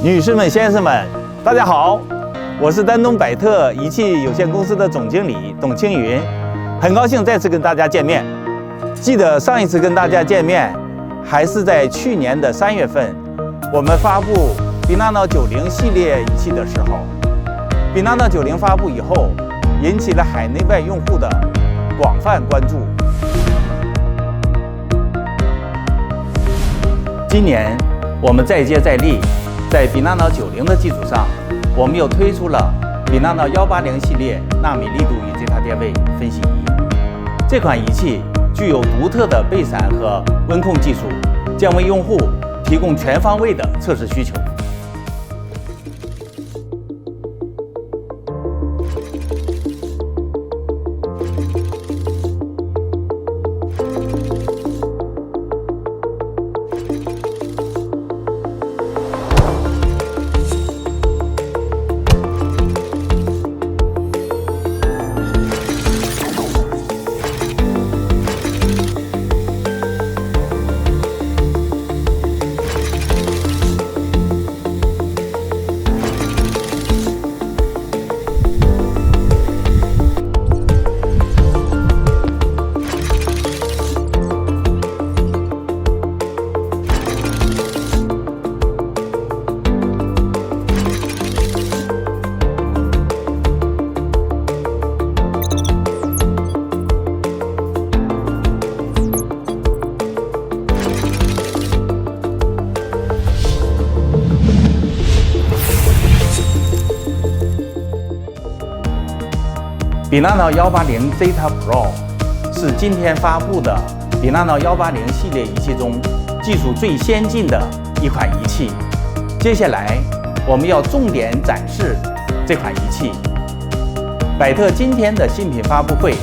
女士们、先生们，大家好，我是丹东百特仪器有限公司的总经理董青云，很高兴再次跟大家见面。记得上一次跟大家见面，还是在去年的3月份，我们发布BeNano 90系列仪器的时候。BeNano 90发布以后，引起了海内外用户的广泛关注。今年我们再接再厉，在BeNano 90的基础上，我们又推出了BeNano180系列纳米力度与Zeta电位分析仪。这款仪器具有独特的备散和温控技术，将为用户提供全方位的测试需求。BeNano 180 Zeta Pro 是今天发布的BeNano 180系列仪器中技术最先进的一款仪器。接下来我们要重点展示这款仪器。百特今天的新品发布会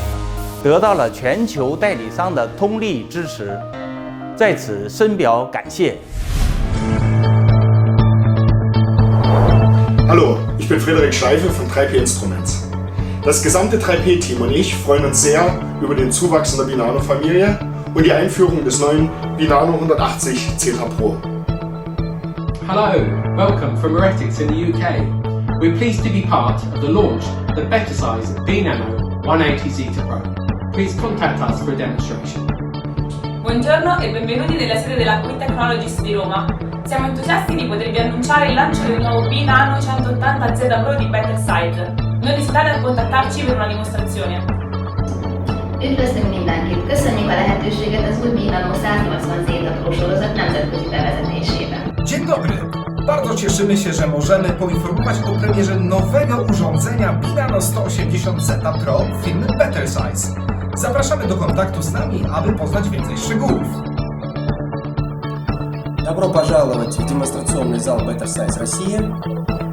得到了全球代理商的通力支持，在此深表感谢。Hallo, ich bin Frederik Schleife von 3P Instruments. Das gesamte 3P-Team und ich freuen uns sehr über den Zuwachs in der BeNano-Familie und die Einführung des neuen BeNano 180 Zeta Pro. Hello, welcome from Heretics in the UK. We're pleased to be part of the launch of the Bettersize BeNano 180 Zeta Pro. Please contact us for a demonstration. Buongiorno e benvenuti nella sede della Qui Technologies di Roma. Siamo entusiasti di potervi annunciare il lancio del nuovo BeNano 180 Zeta Pro di Bettersize. Non esitate a kontaktáció per una dimostrazione. Üdvözlünk mindenkit! Köszönjük a lehetőséget az új BeNano 180 Zeta Pro sorozat nemzetközi bevezetésében. Dzień dobry! Bardzo cieszymy się, że możemy poinformować o premierze nowego urządzenia BeNano 180 Zeta Pro firmy Bettersize. Zapraszamy do kontaktu z nami, aby poznać więcej szczegółów. Добро пожаловать в демонстрационный зал Bettersize Россия.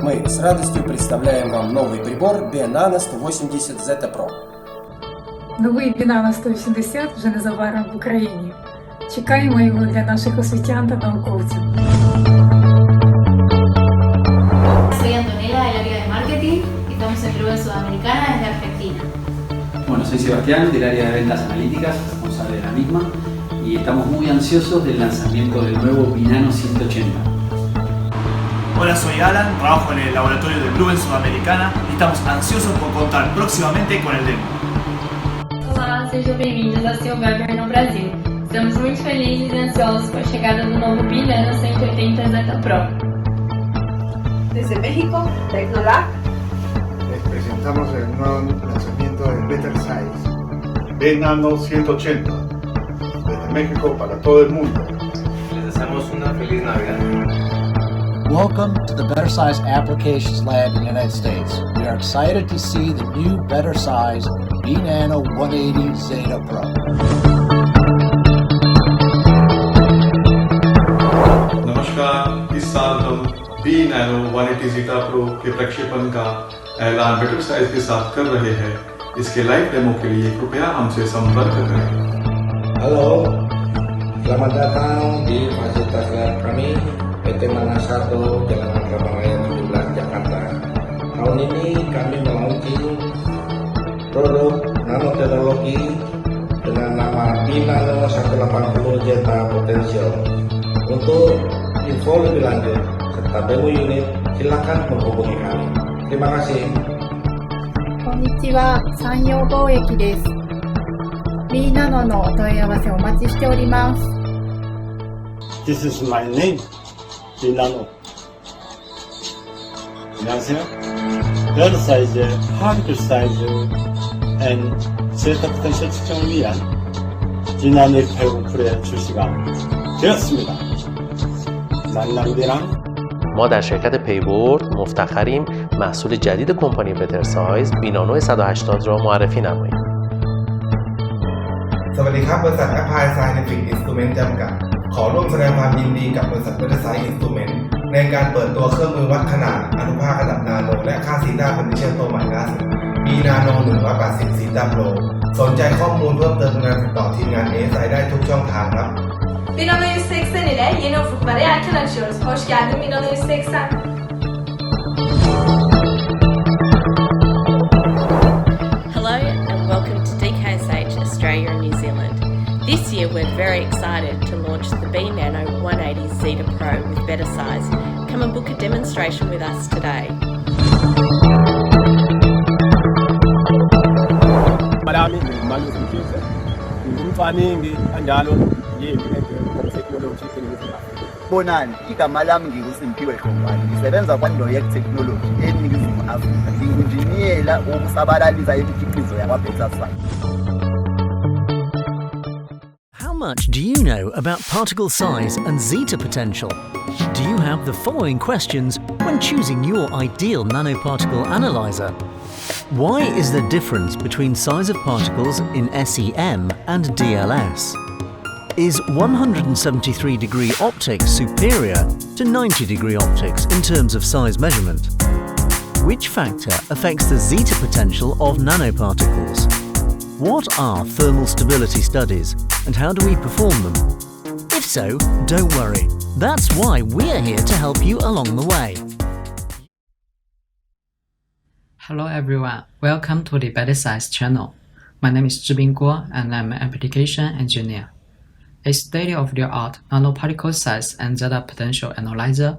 Мы с радостью представляем вам новый прибор BeNano 180 Zeta Pro. Новий BeNano 180 вже незабаром в Україні. Чекаємо його для наших освітян та науковців. Soy Antonella del área de marketing y estamos en Prueba Sudamericana desde Argentina. Bueno, soy Sebastián del área de ventas analíticas, responsable de la misma, y estamos muy ansiosos del lanzamiento del nuevo BeNano 180. Hola, soy Alan, trabajo en el laboratorio de Blue en Sudamericana y estamos ansiosos por contar próximamente con el demo. Olá, sejam bem-vindos ao seu Weber no Brasil. Estamos muito felizes e ansiosos com a chegada do novo BeNano 180 Zeta Pro. Desde México, Tecnolac. Les presentamos el nuevo lanzamiento de Bettersize BeNano 180, desde México para todo el mundo. Les deseamos una feliz Navidad. Welcome to the Bettersize Applications Lab in the United States. We are excited to see the new Bettersize BeNano 180 Zeta Pro. नमस्कार, इस साल हम BeNano 180 Zeta Pro के प्रक्षेपण का ऐलान Bettersize के साथ कर रहे हैं। इसके लाइव डेमो के लिए कृपया हमसे संपर्क करें। Halo, selamat datang di fasilitas lab kami PT Mana 1 Jalan Raya 17 Jakarta. Tahun ini kami melaunching produk nanoteknologi dengan nama BeNano 180 Zeta Potential untuk info lebih lanjut serta demo unit, silakan menghubungi kami. Terima kasih. こんにちは、山陽貿易です。BeNanoのお問い合わせお待ちしております。This is my name, BeNano. 안녕하세요. Bettersize particle size and Zeta potential 측정을 위한 BeNano 180%의 출시가 되었습니다. 만남대랑 ما در شرکت پیبورد مفتخریم محصول جدید کمپانی بترسایز بینانو 180 را معرفی نماییم. สวัสดีครับบริษัท Applied Scientific Instrument จำกัดขอร่วมแสดงความยินดีกับบริษัท Bettersize Instruments ในการเปิดตัวเครื่องมือวัดขนาดอนุภาคระดับนาโนและค่าซีต้า potential ตัวใหม่ล่าสุด BeNano 180 Zeta Pro สนใจข้อมูลเพิ่มเติมงานติดต่อทีมงาน ASI ได้ทุกช่องทางครับ BeNano 180 ile yeni ufuklara yelken açıyoruz. Hoş geldin BeNano 180. Hello and welcome to DKSH Australia and New Zealand. This year we're very excited to launch the BeNano 180 Zeta Pro with Bettersize. Come and book a demonstration with us today. Marami manusikiza ngumfaningi kanjalo yini technology Bonani, igama lami ngikuSimphiwe Dlongwane. Ngisebenza kwa-Loyek Technology eNingizimu Afrika. Nginjiniyela ukusabalalisa imikhiqizo yakwa-Bettersize. How much do you know about particle size and zeta potential? Do you have the following questions when choosing your ideal nanoparticle analyzer? Why is there difference between size of particles in SEM and DLS? Is 173-degree optics superior to 90-degree optics in terms of size measurement? Which factor affects the zeta potential of nanoparticles? What are thermal stability studies and how do we perform them? If so, don't worry. That's why we're here to help you along the way. Hello everyone, welcome to the Bettersize channel. My name is Zhibin Guo and I'm an application engineer. A state-of-the-art nanoparticle size and zeta potential analyzer,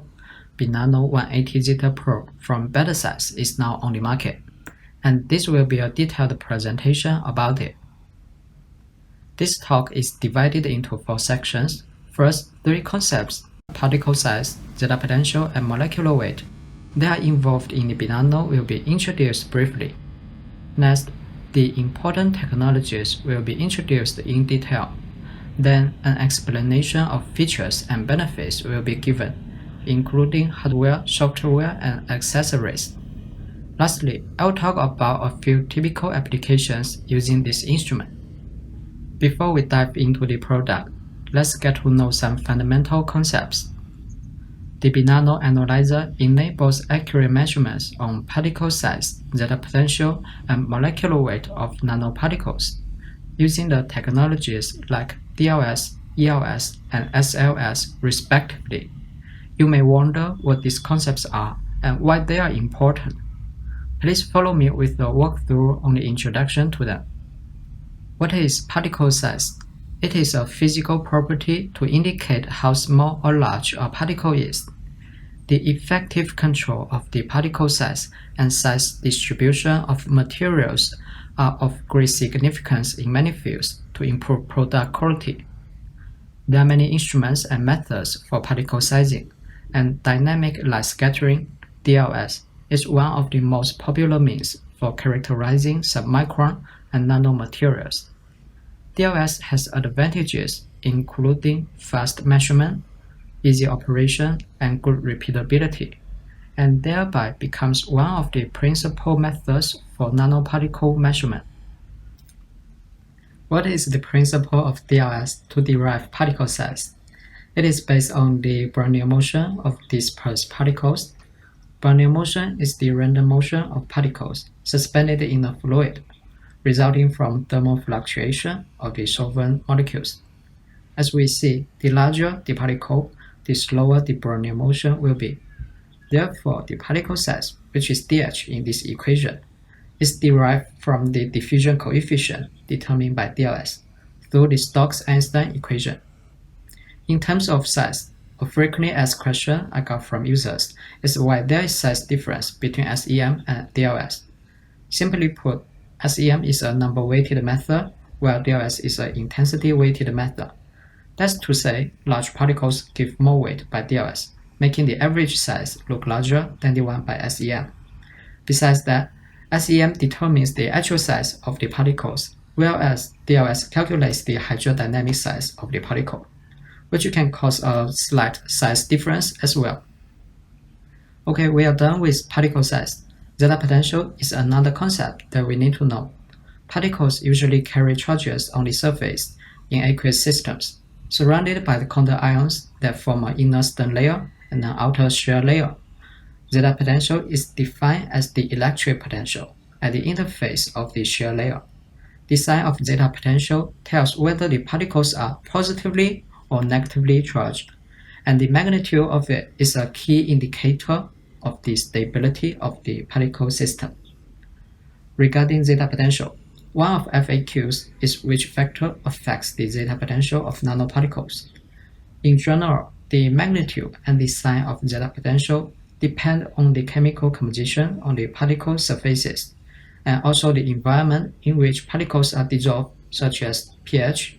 BeNano 180 Zeta Pro from Bettersize is now on the market, and this will be a detailed presentation about it. This talk is divided into 4 sections. First, 3 concepts: particle size, zeta potential, and molecular weight. They are involved in the BeNano will be introduced briefly. Next, the important technologies will be introduced in detail. Then, an explanation of features and benefits will be given, including hardware, software, and accessories. Lastly, I will talk about a few typical applications using this instrument. Before we dive into the product, let's get to know some fundamental concepts. The BeNano analyzer enables accurate measurements on particle size, zeta potential, and molecular weight of nanoparticles, using the technologies like DLS, ELS, and SLS respectively. You may wonder what these concepts are and why they are important. Please follow me with a walkthrough on the introduction to them. What is particle size? It is a physical property to indicate how small or large a particle is. The effective control of the particle size and size distribution of materials are of great significance in many fields to improve product quality. There are many instruments and methods for particle sizing, and dynamic light scattering, DLS, is one of the most popular means for characterizing submicron and nanomaterials. DLS has advantages including fast measurement, easy operation, and good repeatability, and thereby becomes one of the principal methods for nanoparticle measurement. What is the principle of DLS to derive particle size? It is based on the Brownian motion of dispersed particles. Brownian motion is the random motion of particles suspended in a fluid, resulting from thermal fluctuation of the solvent molecules. As we see, the larger the particle, the slower the Brownian motion will be. Therefore, the particle size, which is dH in this equation, is derived from the diffusion coefficient determined by DLS through the Stokes-Einstein equation. In terms of size, A frequently asked question I got from users is why there is size difference between SEM and DLS. Simply put, SEM is a number-weighted method, while DLS is an intensity-weighted method. That's to say, large particles give more weight by DLS, making the average size look larger than the one by SEM. Besides that, SEM determines the actual size of the particles, whereas DLS calculates the hydrodynamic size of the particle, which can cause a slight size difference as well. Okay, we are done with particle size. Zeta potential is another concept that we need to know. Particles usually carry charges on the surface in aqueous systems, surrounded by the quantum ions that form an inner stern layer and an outer shear layer. Zeta potential is defined as the electric potential at the interface of the shear layer. The sign of zeta potential tells whether the particles are positively or negatively charged, and the magnitude of it is a key indicator of the stability of the particle system. Regarding zeta potential, one of FAQs is which factor affects the zeta potential of nanoparticles. In general, the magnitude and the sign of zeta potential depend on the chemical composition on the particle surfaces, and also the environment in which particles are dissolved, such as pH,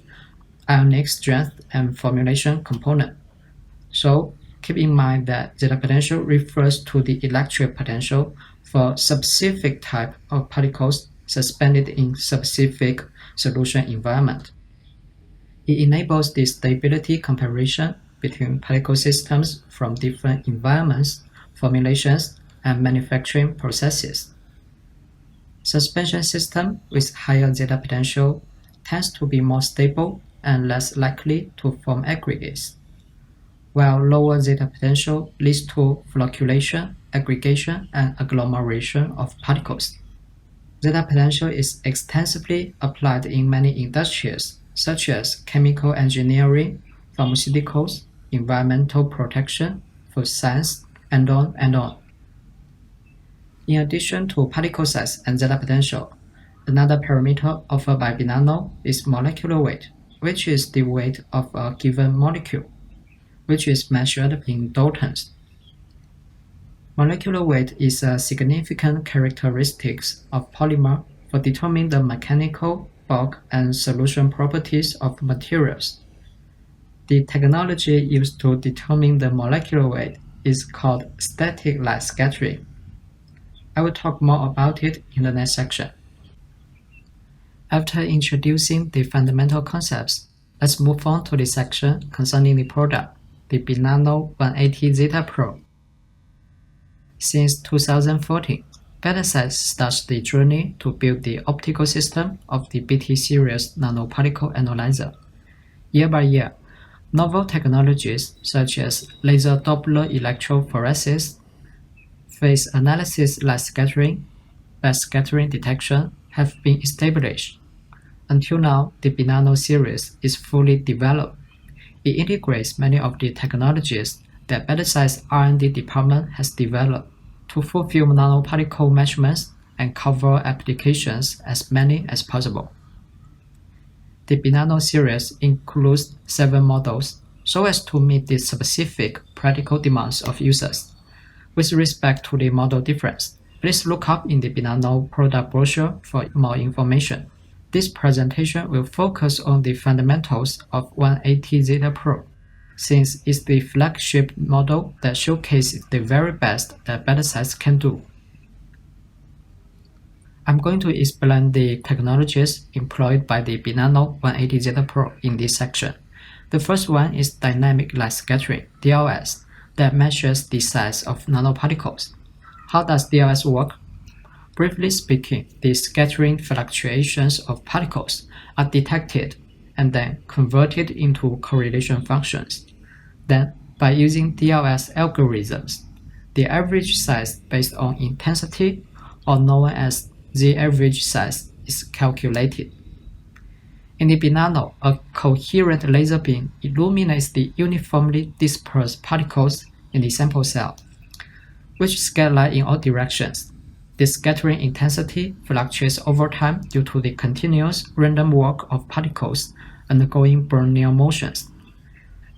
ionic strength, and formulation component. So, keep in mind that zeta potential refers to the electric potential for specific type of particles suspended in specific solution environment. It enables the stability comparison between particle systems from different environments, formulations, and manufacturing processes. Suspension system with higher zeta potential tends to be more stable and less likely to form aggregates, while lower zeta potential leads to flocculation, aggregation, and agglomeration of particles. Zeta potential is extensively applied in many industries such as chemical engineering, pharmaceuticals, environmental protection, food science, and on and on. In addition to particle size and zeta potential, another parameter offered by BeNano is molecular weight, which is the weight of a given molecule, which is measured in daltons. Molecular weight is a significant characteristic of polymer for determining the mechanical, bulk, and solution properties of materials. The technology used to determine the molecular weight is called static light scattering. I will talk more about it in the next section. After introducing the fundamental concepts, let's move on to the section concerning the product, the BeNano 180 Zeta Pro. Since 2014, Bettersize starts the journey to build the optical system of the BT series nanoparticle analyzer. Year by year, novel technologies such as laser Doppler electrophoresis, phase analysis light scattering, backscattering detection have been established. Until now, the BeNano series is fully developed. It integrates many of the technologies that Bettersize R&D department has developed to fulfill nanoparticle measurements and cover applications as many as possible. The BeNano series includes 7 models so as to meet the specific practical demands of users. With respect to the model difference, please look up in the BeNano product brochure for more information. This presentation will focus on the fundamentals of 180 Zeta Pro, since it's the flagship model that showcases the very best that Bettersize can do. I'm going to explain the technologies employed by the BeNano 180 Zeta Pro in this section. The first one is dynamic light scattering, DLS, that measures the size of nanoparticles. How does DLS work? Briefly speaking, the scattering fluctuations of particles are detected and then converted into correlation functions. Then, by using DLS algorithms, the average size based on intensity, or known as the average size, is calculated. In the BeNano, a coherent laser beam illuminates the uniformly dispersed particles in the sample cell, which scatter in all directions. The scattering intensity fluctuates over time due to the continuous random walk of particles undergoing Brownian motions.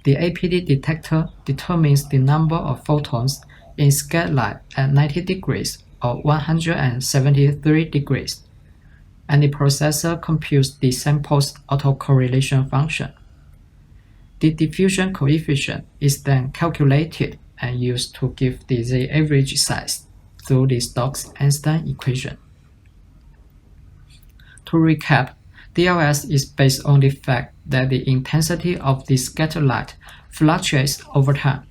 The APD detector determines the number of photons in scatter light at 90 degrees or 173 degrees, and the processor computes the sample's autocorrelation function. The diffusion coefficient is then calculated and used to give the Z-average size through the Stokes-Einstein equation. To recap, DLS is based on the fact that the intensity of the scatter light fluctuates over time.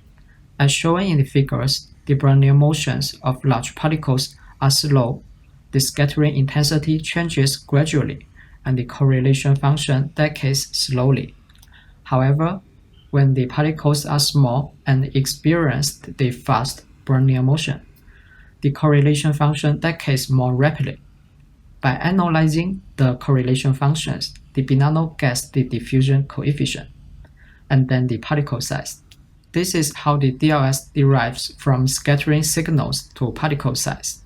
As shown in the figures, the Brownian motions of large particles are slow, the scattering intensity changes gradually, and the correlation function decays slowly. However, when the particles are small and experience the fast Brownian motion, the correlation function decays more rapidly. By analyzing the correlation functions, the BeNano gets the diffusion coefficient, and then the particle size. This is how the DLS derives from scattering signals to particle size.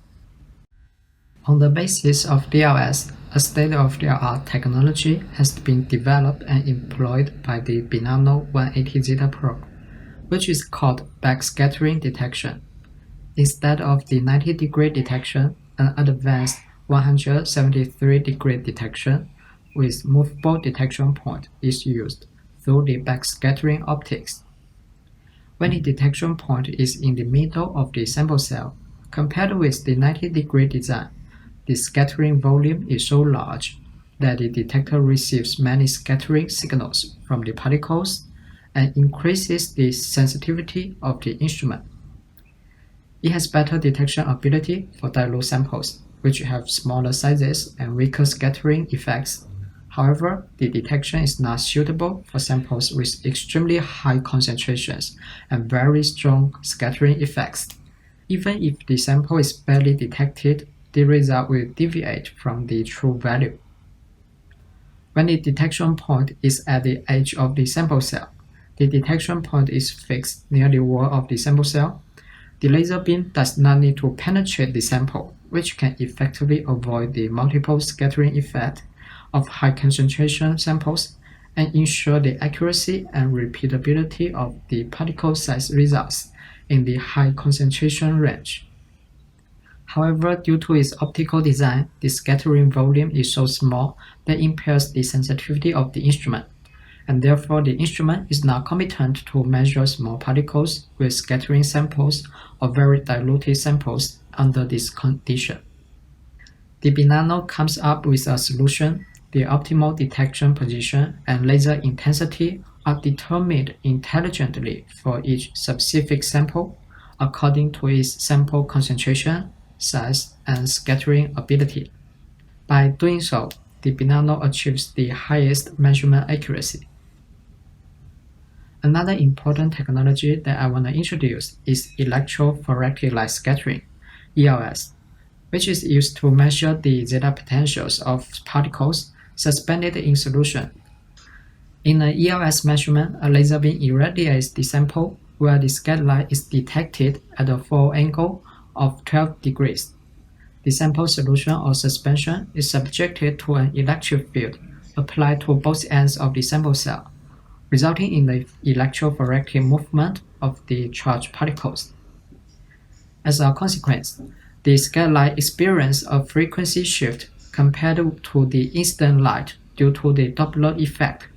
On the basis of DLS, a state-of-the-art technology has been developed and employed by the BeNano 180 Zeta Pro, which is called backscattering detection. Instead of the 90-degree detection, an advanced 173-degree detection with movable detection point is used through the backscattering optics. When the detection point is in the middle of the sample cell, compared with the 90-degree design, the scattering volume is so large that the detector receives many scattering signals from the particles and increases the sensitivity of the instrument. It has better detection ability for dilute samples, which have smaller sizes and weaker scattering effects. However, the detection is not suitable for samples with extremely high concentrations and very strong scattering effects. Even if the sample is barely detected, the result will deviate from the true value. When the detection point is at the edge of the sample cell, the detection point is fixed near the wall of the sample cell. The laser beam does not need to penetrate the sample, which can effectively avoid the multiple scattering effect of high concentration samples and ensure the accuracy and repeatability of the particle size results in the high concentration range. However, due to its optical design, the scattering volume is so small that it impairs the sensitivity of the instrument, and therefore the instrument is not competent to measure small particles with scattering samples or very diluted samples under this condition. The BeNano comes up with a solution. The optimal detection position and laser intensity are determined intelligently for each specific sample according to its sample concentration, size, and scattering ability. By doing so, the BeNano achieves the highest measurement accuracy. Another important technology that I want to introduce is electrophoretic light scattering, ELS, which is used to measure the zeta potentials of particles suspended in solution. In an ELS measurement, a laser beam irradiates the sample where the scatter light is detected at a focal angle of 12 degrees. The sample solution or suspension is subjected to an electric field applied to both ends of the sample cell, resulting in the electrophoretic movement of the charged particles. As a consequence, the scatter light experiences a frequency shift compared to the incident light due to the Doppler effect.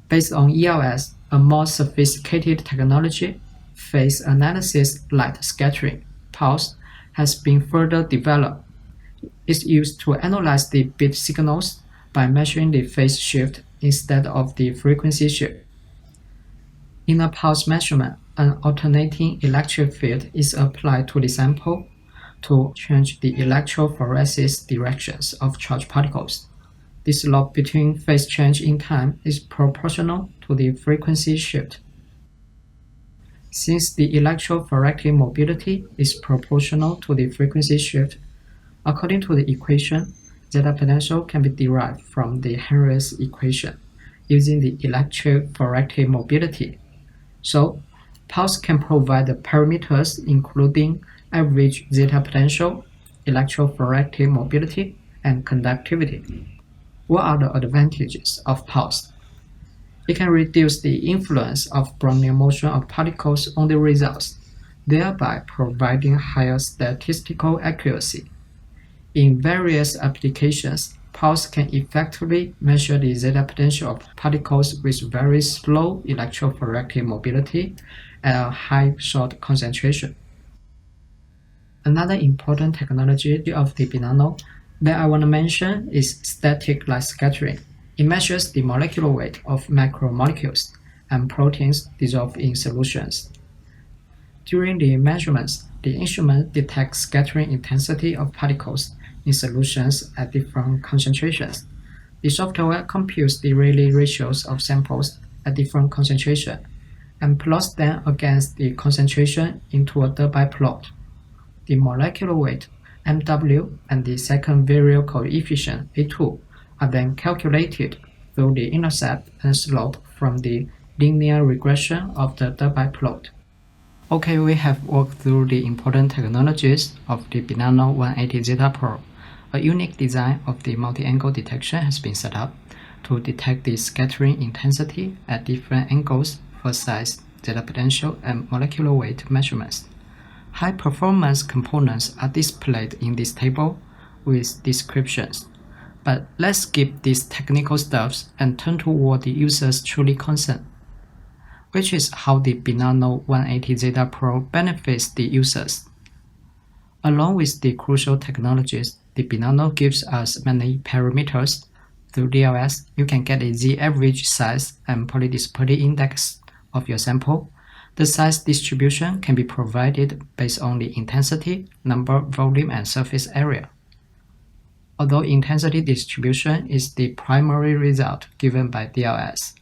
Based on ELS, a more sophisticated technology, phase analysis light scattering, pulse, has been further developed. It's used to analyze the bit signals by measuring the phase shift instead of the frequency shift. In a pulse measurement, an alternating electric field is applied to the sample to change the electrophoresis directions of charged particles. The slope between phase change in time is proportional to the frequency shift. Since the electrophoretic mobility is proportional to the frequency shift, according to the equation, zeta potential can be derived from the Henry's equation using the electrophoretic mobility. So, pulse can provide the parameters including average zeta potential, electrophoretic mobility, and conductivity. What are the advantages of pulse? It can reduce the influence of Brownian motion of particles on the results, thereby providing higher statistical accuracy. In various applications, pulse can effectively measure the zeta potential of particles with very slow electrophoretic mobility at a high short concentration. Another important technology of the BeNano that I want to mention is static light scattering. It measures the molecular weight of macromolecules and proteins dissolved in solutions. During the measurements, the instrument detects scattering intensity of particles in solutions at different concentrations. The software computes the Rayleigh ratios of samples at different concentrations and plots them against the concentration into a Debye plot. The molecular weight MW and the second virial coefficient A2 are then calculated through the intercept and slope from the linear regression of the Debye plot. Okay, we have walked through the important technologies of the BeNano 180 Zeta Pro. A unique design of the multi-angle detection has been set up to detect the scattering intensity at different angles for size, zeta potential, and molecular weight measurements. High-performance components are displayed in this table with descriptions. But let's skip these technical stuffs and turn to what the users truly concern, which is how the BeNano 180 Zeta Pro benefits the users. Along with the crucial technologies, the BeNano gives us many parameters. Through DLS, you can get a z-average size and polydispersity index of your sample. The size distribution can be provided based on the intensity, number, volume, and surface area. Although intensity distribution is the primary result given by DLS,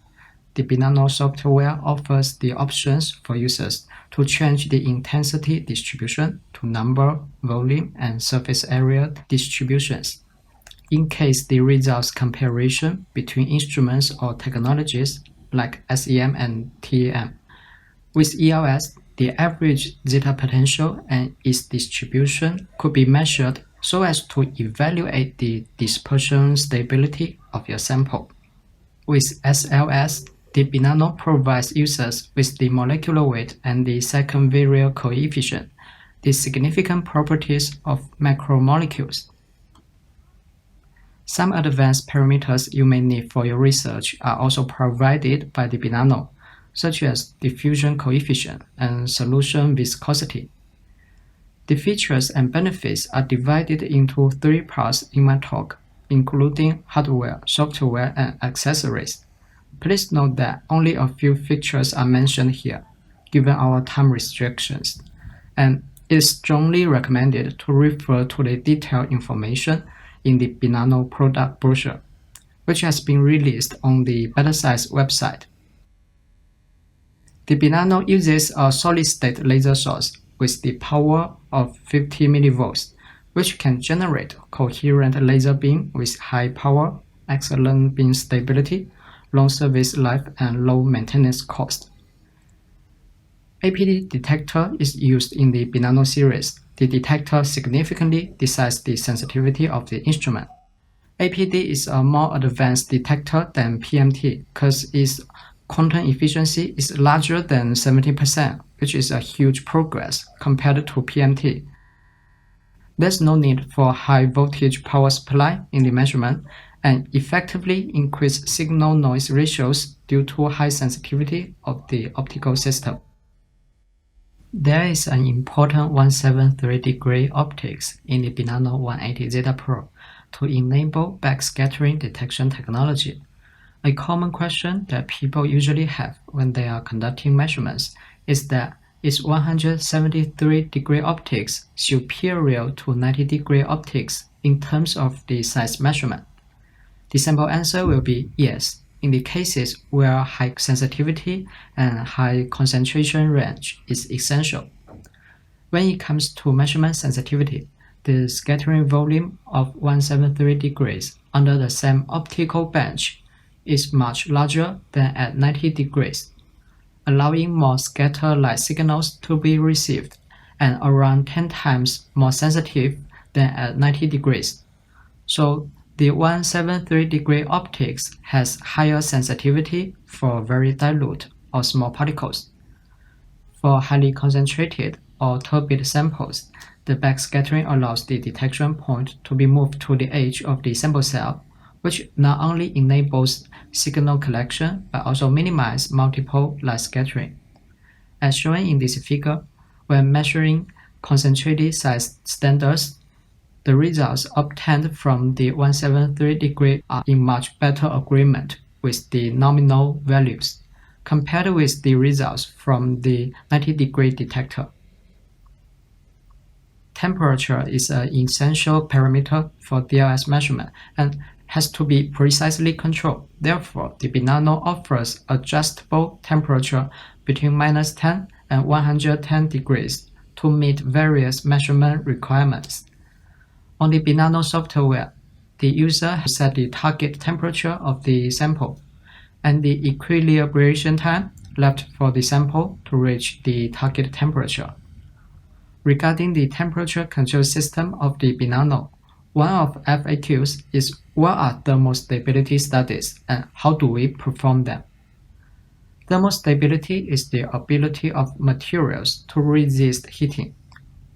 the BeNano software offers the options for users to change the intensity distribution to number, volume, and surface area distributions. In case the results comparison between instruments or technologies like SEM and TEM. With ELS, the average zeta potential and its distribution could be measured so as to evaluate the dispersion stability of your sample. With SLS, the BeNano provides users with the molecular weight and the second virial coefficient, the significant properties of macromolecules. Some advanced parameters you may need for your research are also provided by the BeNano, such as diffusion coefficient and solution viscosity. The features and benefits are divided into 3 parts in my talk, including hardware, software, and accessories. Please note that only a few features are mentioned here, given our time restrictions, and it is strongly recommended to refer to the detailed information in the BeNano product brochure, which has been released on the Bettersize website. The BeNano uses a solid-state laser source with the power of 50 mV, which can generate coherent laser beam with high power, excellent beam stability, long service life, and low maintenance cost. APD detector is used in the BeNano series. The detector significantly decides the sensitivity of the instrument. APD is a more advanced detector than PMT because its quantum efficiency is larger than 70%, which is a huge progress compared to PMT. There's no need for high voltage power supply in the measurement and effectively increase signal-noise ratios due to high sensitivity of the optical system. There is an important 173-degree optics in the BeNano 180 Zeta Pro to enable backscattering detection technology. A common question that people usually have when they are conducting measurements is that is 173-degree optics superior to 90-degree optics in terms of the size measurement? The simple answer will be yes, in the cases where high sensitivity and high concentration range is essential. When it comes to measurement sensitivity, the scattering volume of 173 degrees under the same optical bench is much larger than at 90 degrees, allowing more scattered light signals to be received and around 10 times more sensitive than at 90 degrees. So The 173-degree optics has higher sensitivity for very dilute or small particles. For highly concentrated or turbid samples, the backscattering allows the detection point to be moved to the edge of the sample cell, which not only enables signal collection but also minimizes multiple light scattering. As shown in this figure, when measuring concentrated size standards, the results obtained from the 173-degree are in much better agreement with the nominal values, compared with the results from the 90-degree detector. Temperature is an essential parameter for DLS measurement and has to be precisely controlled. Therefore, the BeNano offers adjustable temperature between -10 and 110 degrees to meet various measurement requirements. On the BeNano software, the user has set the target temperature of the sample and the equilibration time left for the sample to reach the target temperature. Regarding the temperature control system of the BeNano, one of FAQs is what are thermostability studies and how do we perform them? Thermostability is the ability of materials to resist heating.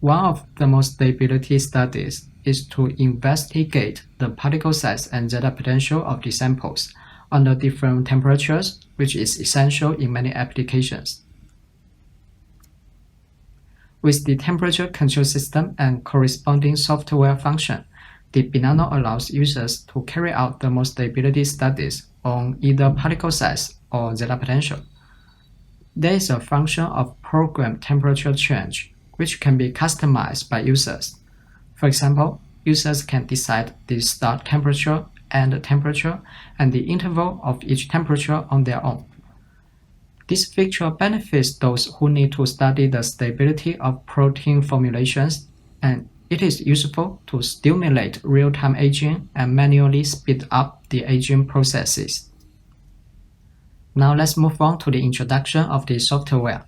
One of thermostability studies is to investigate the particle size and zeta potential of the samples under different temperatures, which is essential in many applications. With the temperature control system and corresponding software function, the BeNano allows users to carry out thermostability studies on either particle size or zeta potential. There is a function of program temperature change, which can be customized by users. For example, users can decide the start temperature, end temperature, and the interval of each temperature on their own. This feature benefits those who need to study the stability of protein formulations, and it is useful to stimulate real-time aging and manually speed up the aging processes. Now let's move on to the introduction of the software.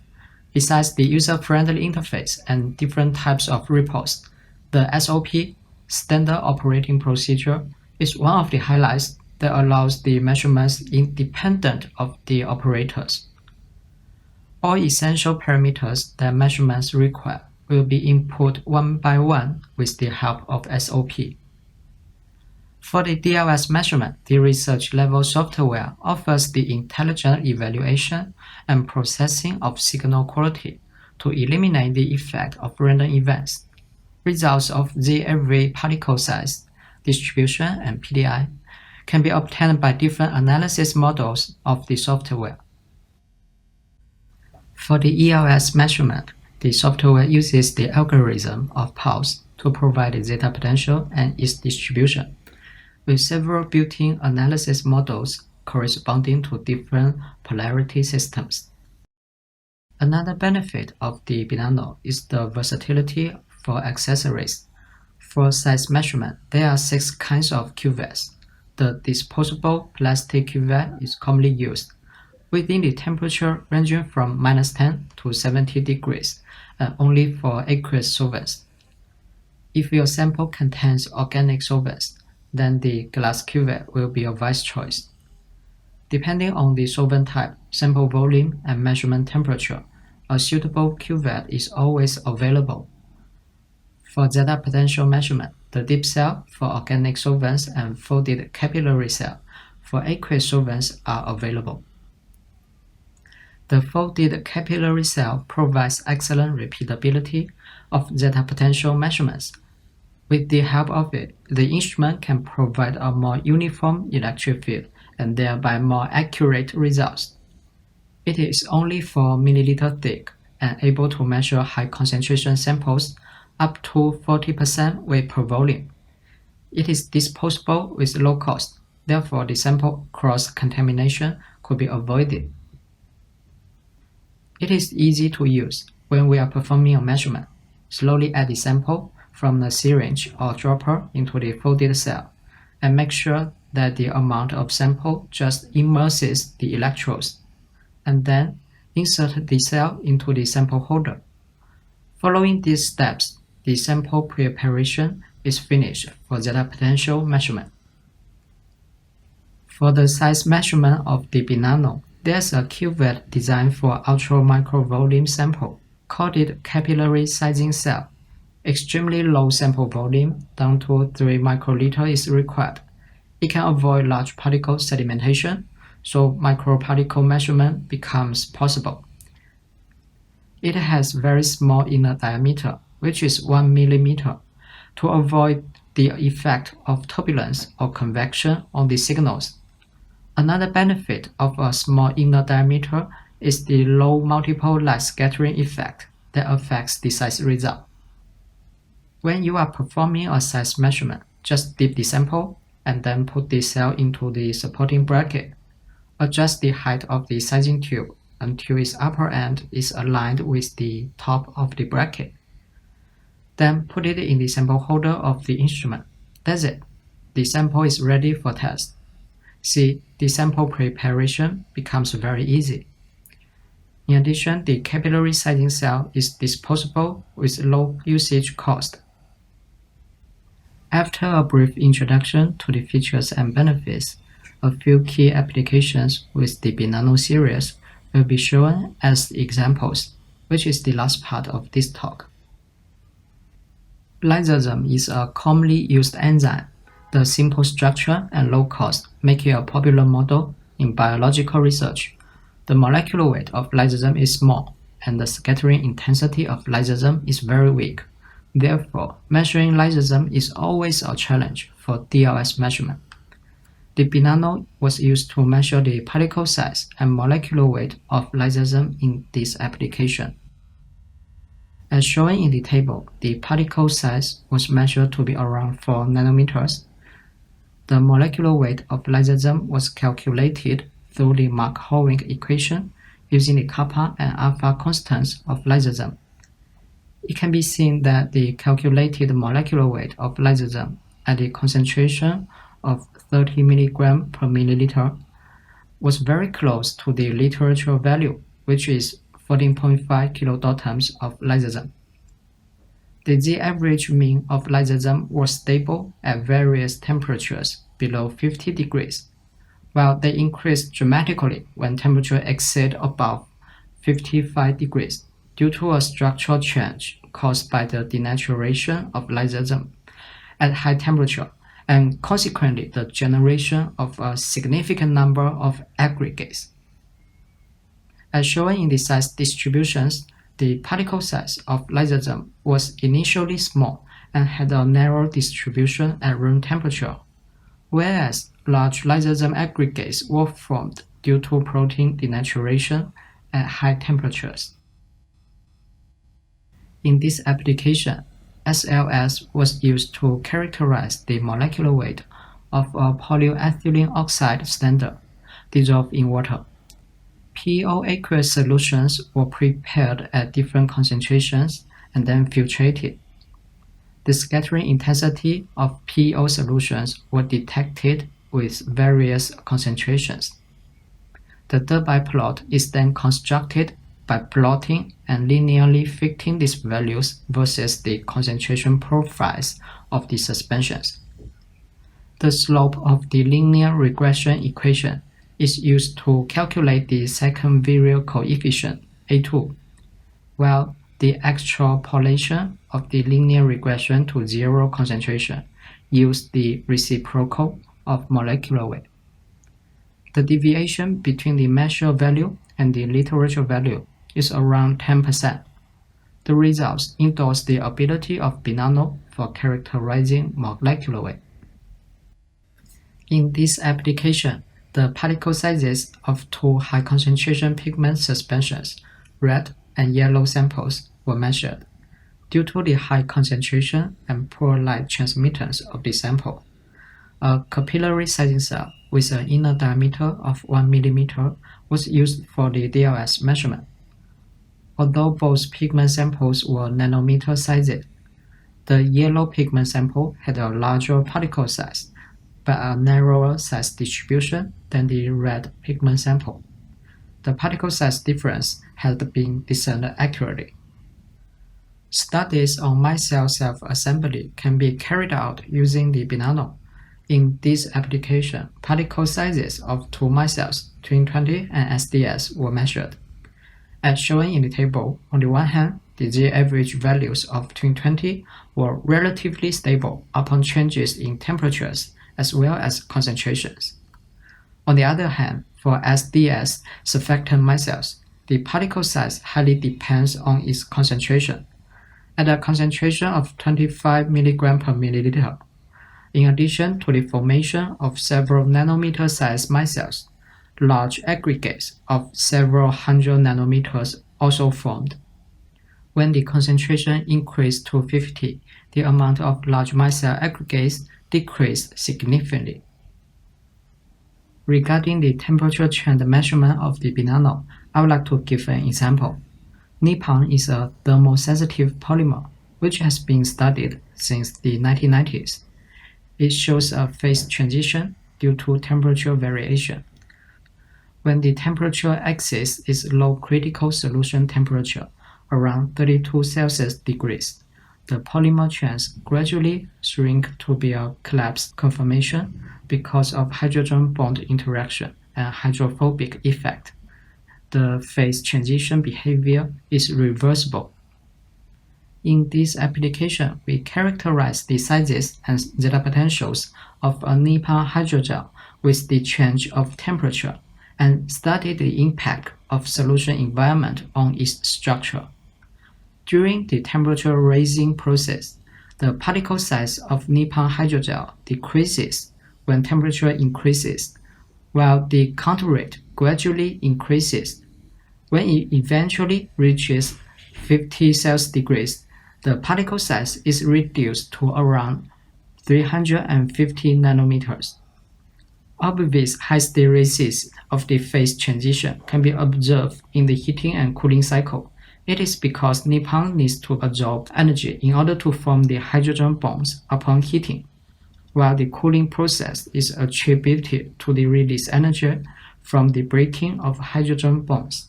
Besides the user-friendly interface and different types of reports, the SOP, Standard Operating Procedure, is one of the highlights that allows the measurements independent of the operators. All essential parameters that measurements require will be input one by one with the help of SOP. For the DLS measurement, the research-level software offers the intelligent evaluation and processing of signal quality to eliminate the effect of random events. Results of Z-array particle size, distribution, and PDI can be obtained by different analysis models of the software. For the ELS measurement, the software uses the algorithm of pulse to provide the zeta potential and its distribution, with several built-in analysis models corresponding to different polarity systems. Another benefit of the BeNano is the versatility for accessories. For size measurement, there are 6 kinds of cuvettes. The disposable plastic cuvette is commonly used, within the temperature ranging from -10 to 70 degrees, and only for aqueous solvents. If your sample contains organic solvents, then the glass cuvette will be a wise choice. Depending on the solvent type, sample volume, and measurement temperature, a suitable cuvette is always available. For zeta potential measurement, the dip cell for organic solvents and folded capillary cell for aqueous solvents are available. The folded capillary cell provides excellent repeatability of zeta potential measurements. With the help of it, the instrument can provide a more uniform electric field and thereby more accurate results. It is only 4 ml thick and able to measure high concentration samples up to 40% weight per volume. It is disposable with low cost, therefore the sample cross-contamination could be avoided. It is easy to use when we are performing a measurement. Slowly add the sample from the syringe or dropper into the folded cell and make sure that the amount of sample just immerses the electrodes, and then insert the cell into the sample holder. Following these steps, the sample preparation is finished for zeta potential measurement. For the size measurement of the BeNano, there's a cuvette designed for ultra-micro volume sample, called it capillary sizing cell. Extremely low sample volume, down to 3 microliter is required. It can avoid large particle sedimentation, so microparticle measurement becomes possible. It has very small inner diameter, which is 1 mm, to avoid the effect of turbulence or convection on the signals. Another benefit of a small inner diameter is the low multiple light scattering effect that affects the size result. When you are performing a size measurement, just dip the sample and then put the cell into the supporting bracket. Adjust the height of the sizing tube until its upper end is aligned with the top of the bracket. Then put it in the sample holder of the instrument. That's it. The sample is ready for test. See, the sample preparation becomes very easy. In addition, the capillary sizing cell is disposable with low usage cost. After a brief introduction to the features and benefits, a few key applications with the BeNano series will be shown as examples, which is the last part of this talk. Lysosome is a commonly used enzyme. The simple structure and low cost make it a popular model in biological research. The molecular weight of lysosome is small, and the scattering intensity of lysosome is very weak. Therefore, measuring lysosome is always a challenge for DLS measurement. The BeNano was used to measure the particle size and molecular weight of lysosome in this application. As shown in the table, the particle size was measured to be around 4 nanometers. The molecular weight of lysosome was calculated through the Mark-Hovind equation using the kappa and alpha constants of lysosome. It can be seen that the calculated molecular weight of lysosome at the concentration of 30 mg per milliliter was very close to the literature value, which is 14.5 kilodaltons of lysosome. The Z-average mean of lysosome was stable at various temperatures below 50 degrees, while they increased dramatically when temperature exceeded above 55 degrees due to a structural change caused by the denaturation of lysosome at high temperature, and consequently the generation of a significant number of aggregates. As shown in the size distributions, the particle size of lysosome was initially small and had a narrow distribution at room temperature, whereas large lysosome aggregates were formed due to protein denaturation at high temperatures. In this application, SLS was used to characterize the molecular weight of a polyethylene oxide standard dissolved in water. PEO aqueous solutions were prepared at different concentrations and then filtrated. The scattering intensity of PEO solutions were detected with various concentrations. The Debye plot is then constructed by plotting and linearly fitting these values versus the concentration profiles of the suspensions. The slope of the linear regression equation is used to calculate the second virial coefficient, A2, while the extrapolation of the linear regression to zero concentration used the reciprocal of molecular weight. The deviation between the measured value and the literature value is around 10%. The results endorse the ability of BeNano for characterizing molecular weight. In this application, the particle sizes of two high-concentration pigment suspensions, red and yellow samples, were measured. Due to the high concentration and poor light transmittance of the sample, a capillary sizing cell with an inner diameter of 1 mm was used for the DLS measurement. Although both pigment samples were nanometer sized, the yellow pigment sample had a larger particle size, but a narrower size distribution than the red pigment sample. The particle size difference had been discerned accurately. Studies on micelle self-assembly can be carried out using the BeNano. In this application, particle sizes of two micelles, Twin20 and SDS, were measured. As shown in the table, on the one hand, the Z-average values of Twin20 were relatively stable upon changes in temperatures as well as concentrations. On the other hand, for SDS surfactant micelles, the particle size highly depends on its concentration. At a concentration of 25 mg per milliliter, in addition to the formation of several nanometer-sized micelles, large aggregates of several hundred nanometers also formed. When the concentration increased to 50, the amount of large micelle aggregates decreased significantly. Regarding the temperature trend measurement of the BeNano, I would like to give an example. Nippon is a thermosensitive polymer which has been studied since the 1990s. It shows a phase transition due to temperature variation. When the temperature axis is low critical solution temperature, around 32 Celsius degrees, the polymer chains gradually shrink to be a collapse conformation because of hydrogen bond interaction and hydrophobic effect. The phase transition behavior is reversible. In this application, we characterize the sizes and zeta potentials of a Nippon hydrogel with the change of temperature and study the impact of solution environment on its structure. During the temperature raising process, the particle size of Nippon hydrogel decreases when temperature increases, while the count rate gradually increases. When it eventually reaches 50 Celsius degrees, the particle size is reduced to around 350 nanometers. Obvious high hysteresis of the phase transition can be observed in the heating and cooling cycle. It is because Nippon needs to absorb energy in order to form the hydrogen bonds upon heating, while the cooling process is attributed to the release energy from the breaking of hydrogen bonds.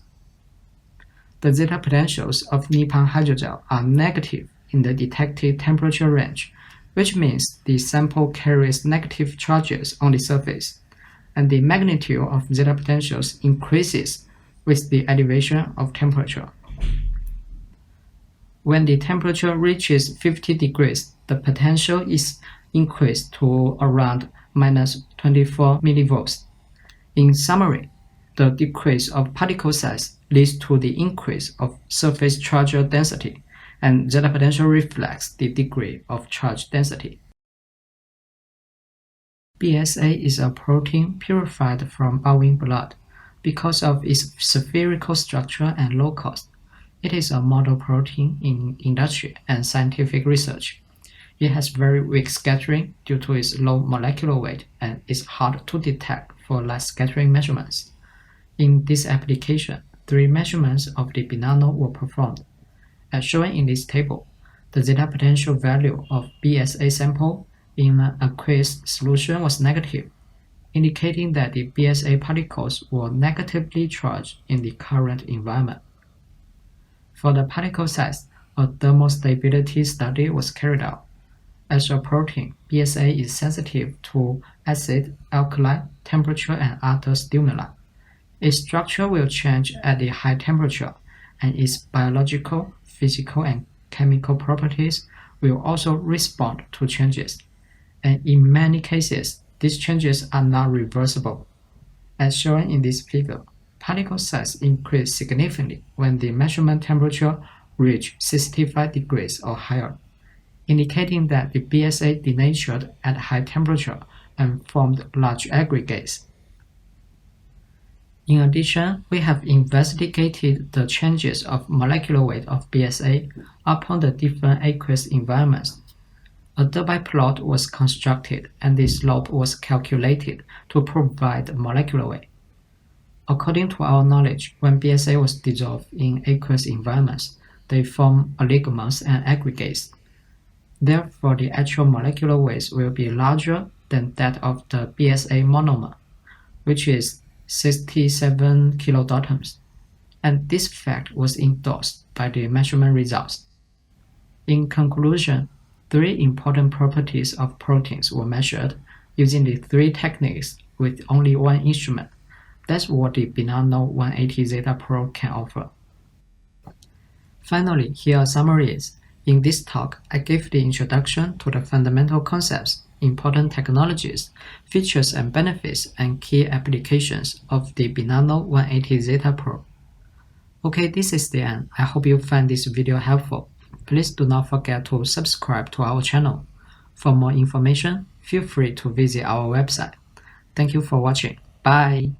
The zeta potentials of Nippon hydrogel are negative in the detected temperature range, which means the sample carries negative charges on the surface, and the magnitude of zeta potentials increases with the elevation of temperature. When the temperature reaches 50 degrees, the potential is increased to around minus 24 millivolts. In summary, the decrease of particle size leads to the increase of surface charge density, and zeta potential reflects the degree of charge density. BSA is a protein purified from bovine blood. Because of its spherical structure and low cost, it is a model protein in industry and scientific research. It has very weak scattering due to its low molecular weight and is hard to detect for light scattering measurements. In this application, 3 measurements of the BeNano were performed. As shown in this table, the zeta potential value of BSA sample in an aqueous solution was negative, indicating that the BSA particles were negatively charged in the current environment. For the particle size, a thermostability study was carried out. As a protein, BSA is sensitive to acid, alkali, temperature, and other stimuli. Its structure will change at the high temperature, and its biological, physical, and chemical properties will also respond to changes. And in many cases, these changes are not reversible. As shown in this figure, particle size increased significantly when the measurement temperature reached 65 degrees or higher, indicating that the BSA denatured at high temperature and formed large aggregates. In addition, we have investigated the changes of molecular weight of BSA upon the different aqueous environments. A Debye plot was constructed and the slope was calculated to provide molecular weight. According to our knowledge, when BSA was dissolved in aqueous environments, they form oligomers and aggregates. Therefore, the actual molecular weight will be larger than that of the BSA monomer, which is 67 kilodaltons, and this fact was endorsed by the measurement results. In conclusion, 3 important properties of proteins were measured, using the 3 techniques with only one instrument. That's what the BeNano 180 Zeta Pro can offer. Finally, here are summaries. In this talk, I gave the introduction to the fundamental concepts, important technologies, features and benefits, and key applications of the BeNano 180 Zeta Pro. Okay, this is the end. I hope you find this video helpful. Please do not forget to subscribe to our channel. For more information, feel free to visit our website. Thank you for watching. Bye!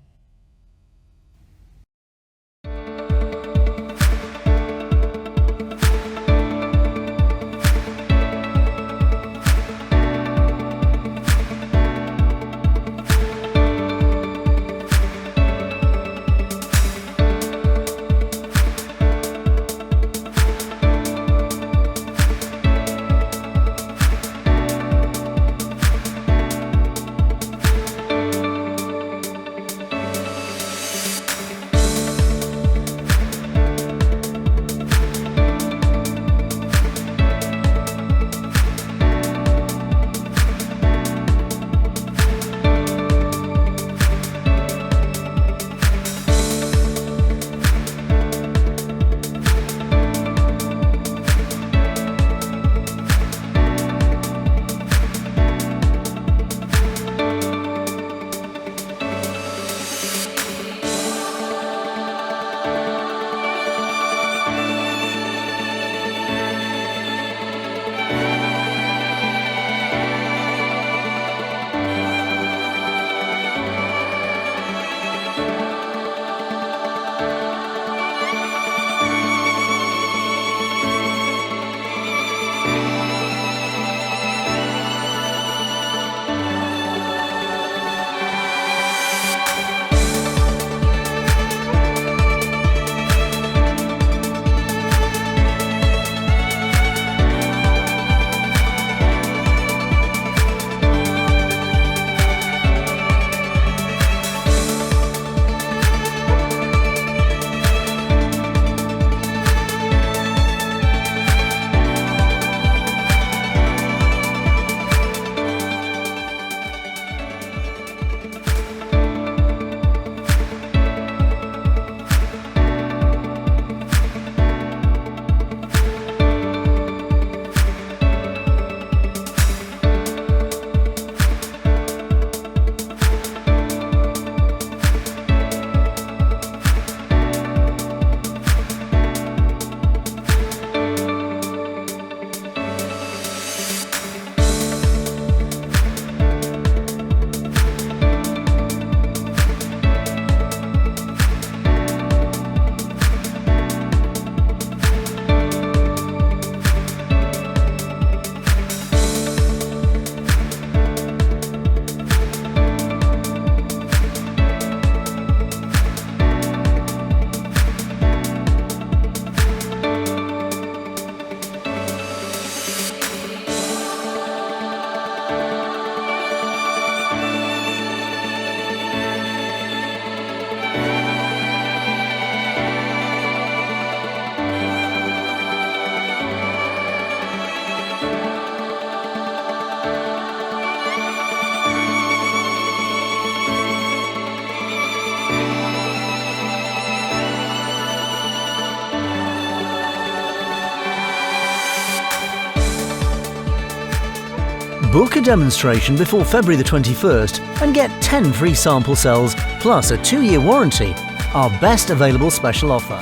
Book a demonstration before February the 21st and get 10 free sample cells plus a 2-year warranty, our best available special offer.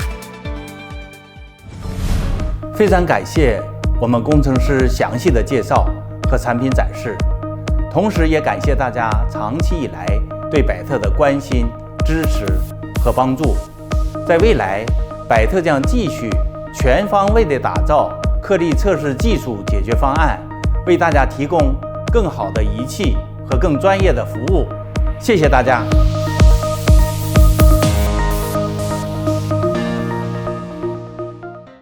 非常感谢我们工程师详细的介绍和产品展示，同时也感谢大家长期以来对百特的关心、支持和帮助。在未来，百特将继续全方位地打造颗粒测试技术解决方案，为大家提供更好的仪器和更专业的服务。谢谢大家。